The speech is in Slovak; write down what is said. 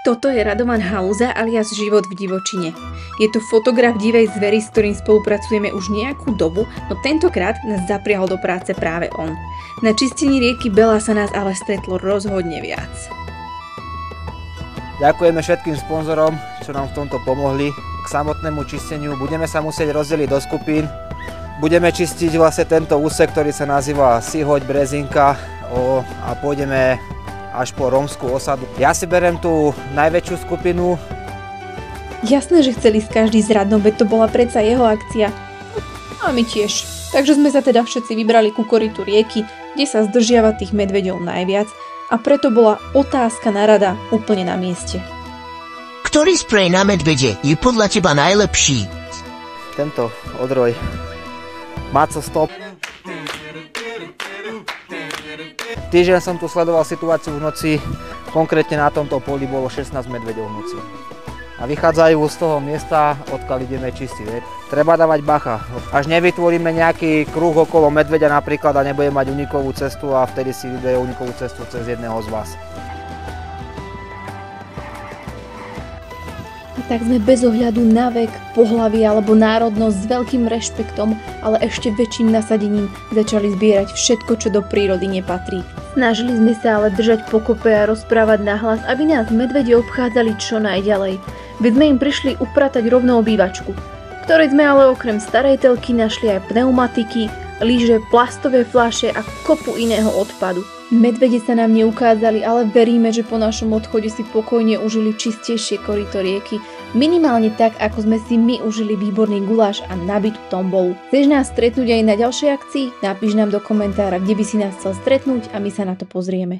Toto je Radovan Halúza alias Život v divočine. Je to fotograf divej zvery, s ktorým spolupracujeme už nejakú dobu, no tentokrát nás zapriahol do práce práve on. Na čistení rieky Bela sa nás ale stretlo rozhodne viac. Ďakujeme všetkým sponzorom, čo nám v tomto pomohli. K samotnému čisteniu budeme sa musieť rozdeliť do skupín. Budeme čistiť vlastne tento úsek, ktorý sa nazýva Sihoď, Brezinka a pôjdeme až po rómskú osadu. Ja si berem tú najväčšiu skupinu. Jasné, že chceli ísť každý s Radom, veď to bola predsa jeho akcia. A my tiež. Takže sme sa teda všetci vybrali ku korytu rieky, kde sa zdržiava tých medveďov najviac, a preto bola otázka na Rada úplne na mieste. Ktorý sprej na medvede je podľa teba najlepší? Tento odroj Maco Stop. Týždeň som tu sledoval situáciu v noci, konkrétne na tomto poli bolo 16 medveďov v noci. A vychádzajú z toho miesta, odkiaľ ideme čistiť. Treba dávať bacha, až nevytvoríme nejaký kruh okolo medveďa napríklad a nebude mať unikovú cestu a vtedy si vyberie unikovú cestu cez jedného z vás. Tak sme bez ohľadu na vek, pohlavie alebo národnosť s veľkým rešpektom, ale ešte väčším nasadením začali zbierať všetko, čo do prírody nepatrí. Snažili sme sa ale držať pokope a rozprávať nahlas, aby nás medvede obchádzali čo najďalej. Veď sme im prišli upratať rovno obývačku, ktorej sme ale okrem starej telky našli aj pneumatiky, lyže, plastové fľaše a kopu iného odpadu. Medvede sa nám neukázali, ale veríme, že po našom odchode si pokojne užili čistejšie koryto rieky, minimálne tak, ako sme si my užili výborný guláš a nabitú tombolu. Chceš nás stretnúť aj na ďalšej akcii? Napíš nám do komentára, kde by si nás chcel stretnúť a my sa na to pozrieme.